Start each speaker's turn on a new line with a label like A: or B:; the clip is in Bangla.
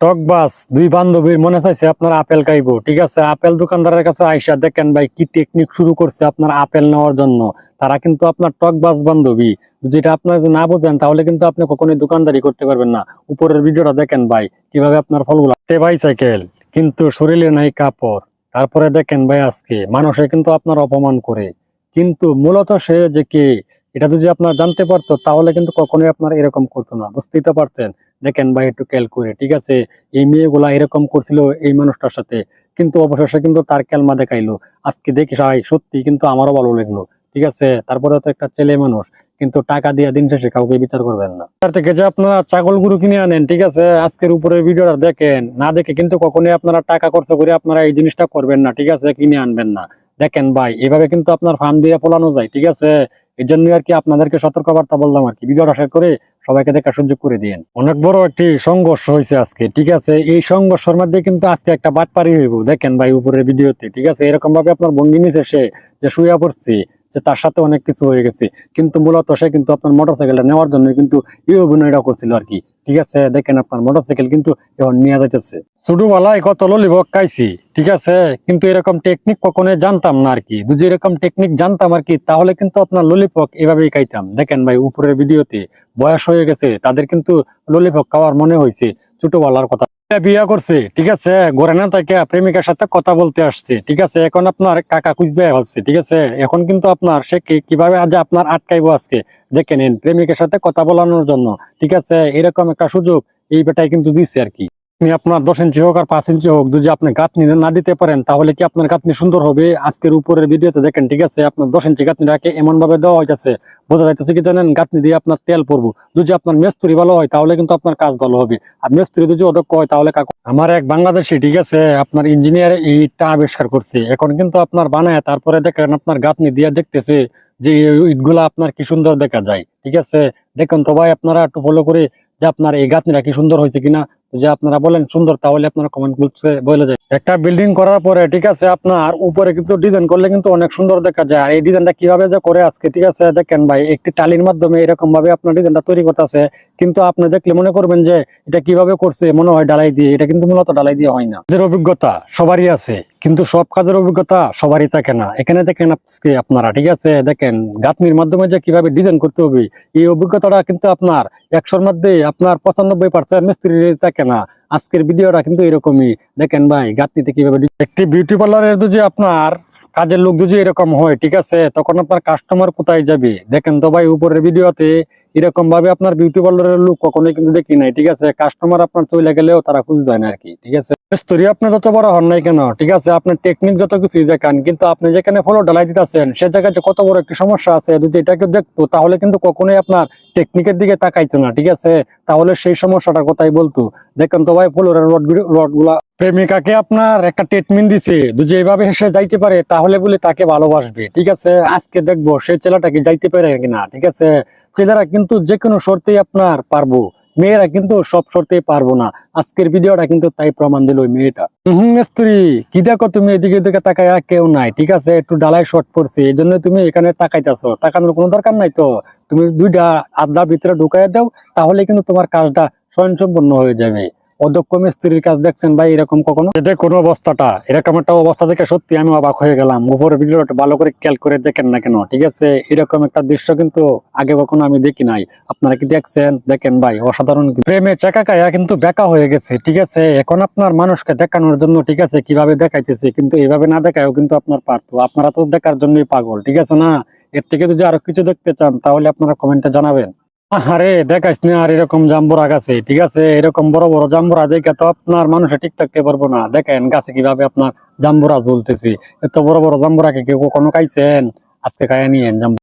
A: টকবাস দুই বান্ধবীর মনে চাইছে আপনার আপেল খাইবো, ঠিক আছে। আপেল দোকানদারের কাছে আইসা দেখেন ভাই কি টেকনিক শুরু করছে আপনার আপেল নেওয়ার জন্য। তারা কিন্তু আপনার টকবাস বান্ধবী, যেটা আপনার যদি না বোঝেন তাহলে কিন্তু আপনি কখনোই দোকানদারি করতে পারবেন না। উপরের ভিডিওটা দেখেন ভাই কিভাবে আপনার ফলগুলো ভাই সাইকেল কিন্তু শরীরে নাই কাপড়। তারপরে দেখেন ভাই আজকে মানুষে কিন্তু আপনার অপমান করে, কিন্তু মূলত সে যে কে এটা যদি আপনার জানতে পারতো তাহলে কিন্তু কখনোই আপনার এরকম করতো না, বুঝতেই তো পারছেন। দেখেন ভাই একটু খেয়াল করে, ঠিক আছে। এই মেয়েগুলা এরকম করছিল এই মানুষটার সাথে, কিন্তু অবশেষে কিন্তু তার কেলমা দেখাইলো। আজকে দেখি ভাই সত্যি কিন্তু আমারও ভালো লাগলো, ঠিক আছে। তারপরে তো একটা ছেলে মানুষ, কিন্তু টাকা দিয়ে দিন শেষে কাউকে বিচার করবেন না। তার থেকে যে আপনারা ছাগল গরু কিনে আনেন, ঠিক আছে, আজকের উপরের ভিডিওটা দেখেন, না দেখে কিন্তু কখনোই আপনারা টাকা খরচ করে আপনারা এই জিনিসটা করবেন না, ঠিক আছে, কিনে আনবেন না। দেখেন ভাই এভাবে কিন্তু আপনার ফার্ম দিয়ে ফলানো যায়, ঠিক আছে। এই জন্য আর কি আপনাদেরকে সতর্কবার্তা বললাম আর কি, ভিডিওটা শেয়ার করে সবাইকে দেখার সুযোগ করে দিন। অনেক বড় একটি সংঘর্ষ হয়েছে আজকে, ঠিক আছে। এই সংঘর্ষের মধ্যে কিন্তু আজকে একটা বাটপারি হইব, দেখেন ভাই উপরের ভিডিওতে, ঠিক আছে। এরকম ভাবে আপনার ভঙ্গি নিচে সে যে শুয়ে পড়ছে, যে তার সাথে অনেক কিছু হয়ে গেছে, কিন্তু মূলত সে কিন্তু আপনার মোটরসাইকেলটা নেওয়ার জন্য কিন্তু এই অভিনয়টা করছিল আর কি, ঠিক আছে। দেখেন আপনার মোটরসাইকেল কিন্তু এখন নিয়ে যাইতেছে। ছোটবেলায় কত ললিপপ খাইছি, ঠিক আছে, কিন্তু এরকম টেকনিক কখনোই জানতাম না আর কি। যদি এরকম টেকনিক জানতাম আর কি তাহলে কিন্তু আপনার ললিপপ এভাবেই খাইতাম। দেখেন ভাই উপরের ভিডিওতে বয়স হয়ে গেছে তাদের কিন্তু ললিপপ খাওয়ার মনে হয়েছে ছোটবেলার কথা। বিয়া করছে, ঠিক আছে, ঘরে না থাকে প্রেমিকার সাথে কথা বলতে আসছে, ঠিক আছে। এখন আপনার কাকা খুঁজবে হচ্ছে, ঠিক আছে। এখন কিন্তু আপনার সে কিভাবে আজ আপনার আটকাইবো আজকে দেখে নিন, প্রেমিকের সাথে কথা বলানোর জন্য, ঠিক আছে। এরকম একটা সুযোগ এই বেটাই কিন্তু দিচ্ছে আর কি। আপনি আপনার 10 ইঞ্চি হোক আর 5 ইঞ্চি হোক, যদি আপনি গাঁথনি না দিতে পারেন তাহলে কি আপনার গাঁথনি সুন্দর হবে? আজকের উপরের ভিডিওতে দেখেন, ঠিক আছে। আপনার 10 ইঞ্চি গাঁথনিটাকে এমন ভাবে দেওয়া হয়েছে, বোঝা যাইতেছে কি জানেন, গাঁথনি দিয়ে আপনার তেল পড়বো। যদি আপনার মিস্ত্রি ভালো হয় তাহলে কিন্তু আপনার কাজ ভালো হবে, আর মিস্ত্রি যদি অদক্ষ হয় তাহলে কাকু আমার এক বাংলাদেশি, ঠিক আছে, আপনার ইঞ্জিনিয়ার ইটটা আবিষ্কার করছে। এখন কিন্তু আপনার বানায় তারপরে দেখেন আপনার গাঁথনি দিয়ে দেখতেছে যে ইটগুলা আপনার কি সুন্দর দেখা যায়, ঠিক আছে। দেখুন তো ভাই আপনারা একটু ফলো করে যে আপনার এই গাঁথনিটা কি সুন্দর হয়েছে কিনা। যে আপনারা বলেন সুন্দর তাহলে আপনারা কমেন্ট বক্সে বলে যায়। একটা বিল্ডিং করার পরে, ঠিক আছে, আপনার উপরে কিন্তু ডিজাইন করলে কিন্তু অনেক সুন্দর দেখা যায়। আর এই ডিজাইনটা কিভাবে যে করে আজকে, ঠিক আছে, দেখেন ভাই একটি টালির মাধ্যমে এরকম ভাবে আপনার ডিজাইনটা তৈরি করতেছে। কিন্তু আপনি দেখলে মনে করবেন যে এটা কিভাবে করছে, মনে হয় ডালাই দিয়ে। এটা কিন্তু মূলত ডালাই দিয়ে হয় না। কাজের অভিজ্ঞতা সবারই আছে, কিন্তু সব কাজের অভিজ্ঞতা সবারই থাকে না। এখানে দেখেন আজকে আপনারা, ঠিক আছে, দেখেন গাঁথনির মাধ্যমে যে কিভাবে ডিজাইন করতে হবে, এই অভিজ্ঞতাটা কিন্তু আপনার 100-র মধ্যে আপনার 95% মিস্ত্রির থাকে না। আজকের ভিডিওটা কিন্তু এরকমই। দেখেন ভাই গাঁথনিতে কিভাবে একটি বিউটি পার্লারের যদি আপনার কাজের লোক যদি এরকম হয়, ঠিক আছে, তখন আপনার কাস্টমার কোথায় যাবে? দেখেন তো ভাই উপরের ভিডিওতে এরকম ভাবে আপনার বিউটি পার্লারের লোক কখনোই কিন্তু দেখি নাই, ঠিক আছে। কাস্টমার আপনার চলে গেলেও তারা খুঁজবে না আর কি, ঠিক আছে। মিস্ত্রি আপনি যত বড় হন নাই কেন, ঠিক আছে, আপনার টেকনিক যত কিছুই দেখান, কিন্তু আপনি যেখানে ফলো ঢালাই দিতেছেন সে জায়গায় যে কত বড় একটি সমস্যা আছে, যদি এটাকে দেখতো তাহলে কিন্তু কখনোই আপনার টেকনিকের দিকে তাকাইতো না, ঠিক আছে। তাহলে সেই সমস্যাটার কথাই বলতো। দেখেন তো ভাই ফ্লোরের রড গুলা প্রেমিকাকে আপনার একটা ট্রিটমেন্ট দিছে, যদি এইভাবে সে যাইতে পারে তাহলে বলে তাকে ভালোবাসবে, ঠিক আছে। আজকে দেখবো সেই ছেলেটাকে যাইতে পারে কিনা, ঠিক আছে। ছেলেরা কিন্তু যে কোনো শর্তেই আপনার পারবো, মেয়েরা কিন্তু সব শর্তেই পারবো না। আজকের ভিডিওটা কিন্তু তাই প্রমাণ দিল ওই মেয়েটা। মিস্ত্রি কি দেখো তুমি এদিকে দিকে তাকায়, কেউ নাই, ঠিক আছে, একটু ডালাই শর্ট পড়ছে এই জন্য তুমি এখানে তাকাইতেছো। তাকানোর কোনো দরকার নাই তো, তুমি দুইটা আড্ডার ভিতরে ঢুকাই দাও, তাহলে কিন্তু তোমার কাজটা স্বয়ংসম্পূর্ণ হয়ে যাবে। অদক্ষ মিস্ত্রির কাজ দেখছেন ভাই এরকম কখনো? দেখুন অবস্থাটা, এরকম একটা অবস্থা দেখে সত্যি আমি অবাক হয়ে গেলাম। উপরের ভিডিওটা ভালো করে খেয়াল করে দেখেন না কেন, ঠিক আছে। এরকম একটা দৃশ্য কিন্তু আগে কখনো আমি দেখি নাই। আপনারা কি দেখছেন? দেখেন ভাই অসাধারণ। প্রেমে চাকা কায়া কিন্তু বেকা হয়ে গেছে, ঠিক আছে। এখন আপনার মানুষকে দেখানোর জন্য, ঠিক আছে, কিভাবে দেখাইতেছে, কিন্তু এইভাবে না দেখায়ও কিন্তু আপনার পারতো। আপনারা তো দেখার জন্যই পাগল, ঠিক আছে না। এর থেকে যদি আরো কিছু দেখতে চান তাহলে আপনারা কমেন্টে জানাবেন। আরে দেখাইস না আর এরকম জাম্বুরা গাছে, ঠিক আছে, এরকম বড় বড় জাম্বুরা দেখে তো আপনার মানুষে ঠিক থাকতে পারবো না। দেখেন গাছে কিভাবে আপনার জাম্বুরা ঝুলতেছি। এত বড় বড় জাম্বুরাকে কেউ কখনো খাইছেন? আজকে খাইয়া নিয়েন জাম্বুরা।